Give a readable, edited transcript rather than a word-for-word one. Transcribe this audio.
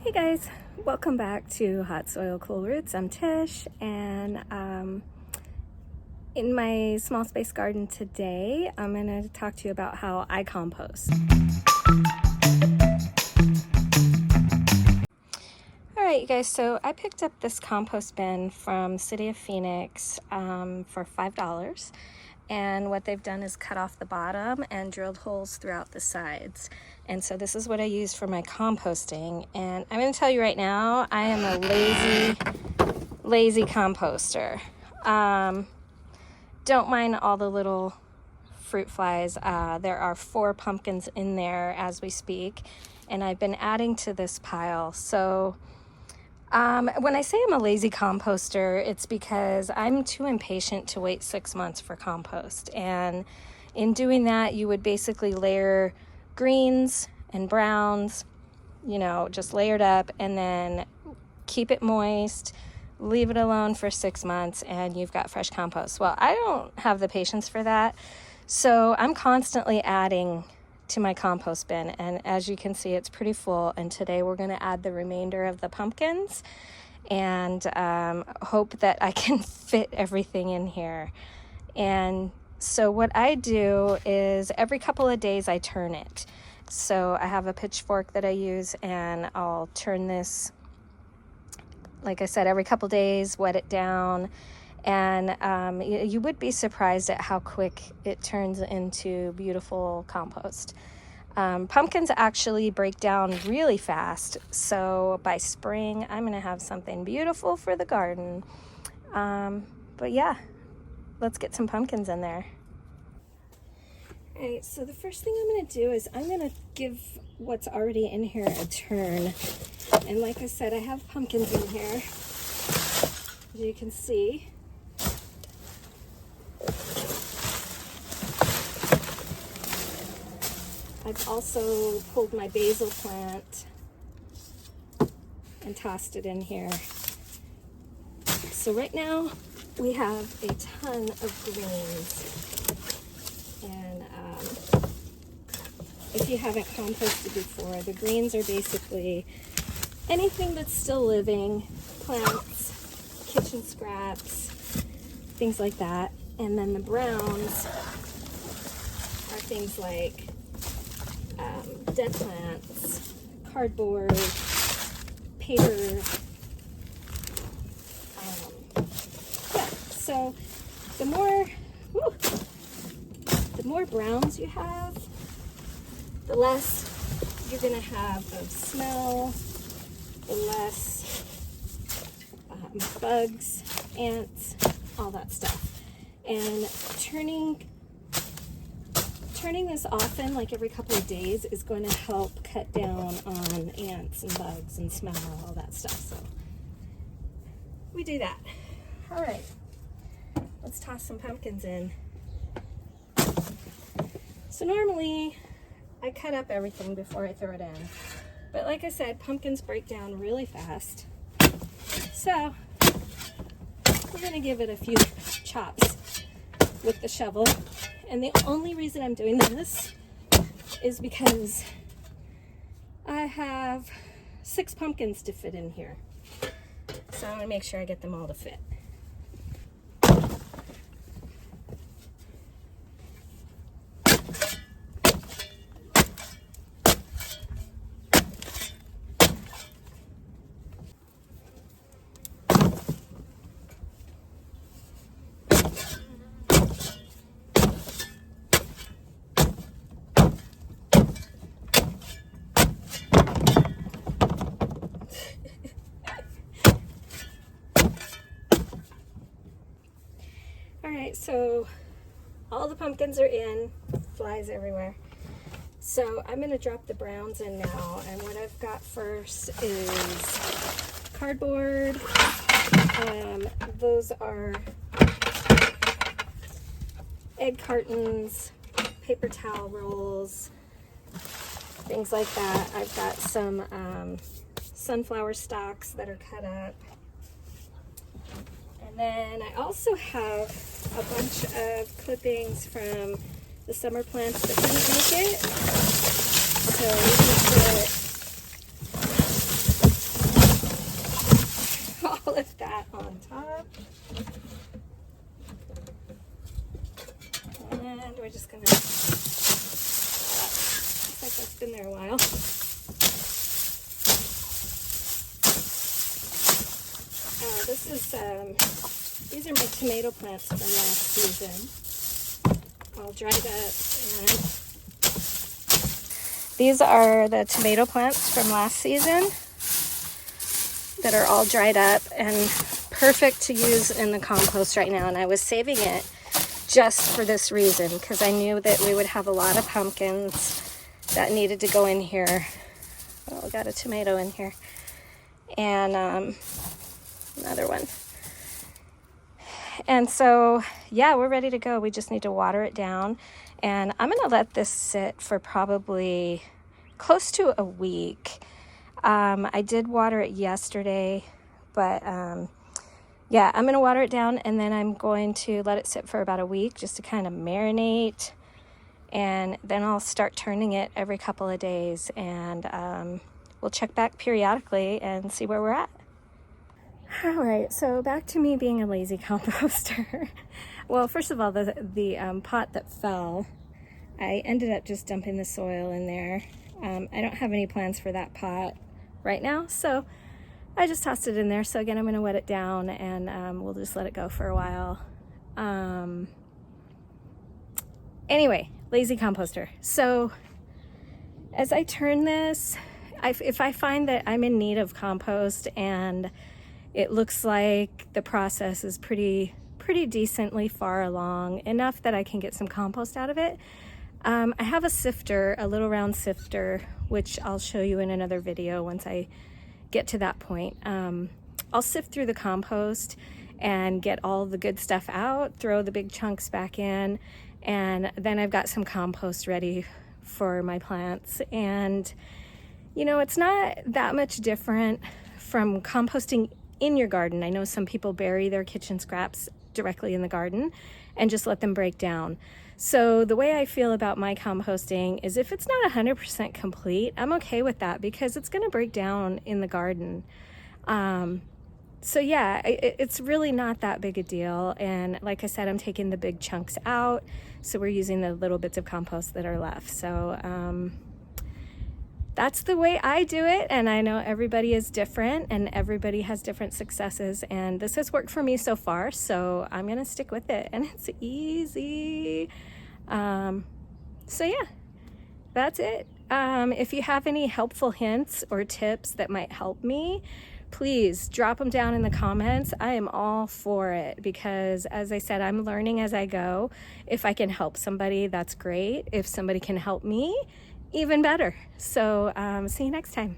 Hey guys, welcome back to Hot Soil Cool Roots. I'm Tish, and in my small space garden today, I'm going to talk to you about how I compost. Alright you guys, so I picked up this compost bin from City of Phoenix for $5. And what they've done is cut off the bottom and drilled holes throughout the sides. And so this is what I use for my composting. And I'm going to tell you right now, I am a lazy composter. Don't mind all the little fruit flies. There are 4 pumpkins in there as we speak. And I've been adding to this pile. So when I say I'm a lazy composter, it's because I'm too impatient to wait 6 months for compost. And in doing that, you would basically layer greens and browns, you know, just layered up, and then keep it moist, leave it alone for 6 months, and you've got fresh compost. Well, I don't have the patience for that. So I'm constantly adding to my compost bin, and as you can see, it's pretty full. And today we're going to add the remainder of the pumpkins and hope that I can fit everything in here. And so what I do is every couple of days I turn it. So I have a pitchfork that I use, and I'll turn this, like I said, every couple days, wet it down. And you would be surprised at how quick it turns into beautiful compost. Pumpkins actually break down really fast, so by spring I'm going to have something beautiful for the garden. But yeah, let's get some pumpkins in there. Alright, so the first thing I'm going to do is I'm going to give what's already in here a turn. And like I said, I have pumpkins in here, as you can see. I've also pulled my basil plant and tossed it in here. So right now we have a ton of greens. And if you haven't composted before, the greens are basically anything that's still living, plants, kitchen scraps, things like that. And then the browns are things like dead plants, cardboard, paper. Yeah, so the more browns you have, the less you're going to have of smell, the less bugs, ants, all that stuff. And turning this often, like every couple of days, is going to help cut down on ants and bugs and smell, all that stuff. So we do that. All right, let's toss some pumpkins in. So normally I cut up everything before I throw it in, but like I said, pumpkins break down really fast. So we're going to give it a few chops with the shovel. And the only reason I'm doing this is because I have 6 pumpkins to fit in here. So I want to make sure I get them all to fit. Alright, so all the pumpkins are in, flies everywhere. So I'm going to drop the browns in now, and what I've got first is cardboard. Those are egg cartons, paper towel rolls, things like that. I've got some sunflower stalks that are cut up. And then I also have a bunch of clippings from the summer plants that didn't make it. So we can put flip that on top. And we're just gonna, looks like that's been there a while. These are my tomato plants from last season. All dried up, and these are the tomato plants from last season that are all dried up and perfect to use in the compost right now. And I was saving it just for this reason, because I knew that we would have a lot of pumpkins that needed to go in here. Oh, we got a tomato in here. And another one. And so, yeah, we're ready to go. We just need to water it down. And I'm gonna let this sit for probably close to a week. I did water it yesterday, but yeah, I'm gonna water it down, and then I'm going to let it sit for about a week just to kind of marinate. And then I'll start turning it every couple of days, and we'll check back periodically and see where we're at. All right, so back to me being a lazy composter. Well, first of all, the pot that fell, I ended up just dumping the soil in there. I don't have any plans for that pot right now, so I just tossed it in there. So again, I'm going to wet it down, and we'll just let it go for a while. Anyway, lazy composter. So as I turn this, if I find that I'm in need of compost and it looks like the process is pretty decently far along, enough that I can get some compost out of it, I have a sifter, a little round sifter, which I'll show you in another video once I get to that point. I'll sift through the compost and get all the good stuff out, throw the big chunks back in, and then I've got some compost ready for my plants. And you know, it's not that much different from composting in your garden. I know some people bury their kitchen scraps directly in the garden and just let them break down. So the way I feel about my composting is if it's not 100% complete, I'm okay with that, because it's going to break down in the garden. So yeah, it's really not that big a deal. And like I said, I'm taking the big chunks out, so we're using the little bits of compost that are left. So that's the way I do it, and I know everybody is different and everybody has different successes, and this has worked for me so far, so I'm gonna stick with it, and it's easy. So yeah, that's it. If you have any helpful hints or tips that might help me, please drop them down in the comments. I am all for it, because as I said, I'm learning as I go. If I can help somebody, that's great. If somebody can help me, even better. So see you next time.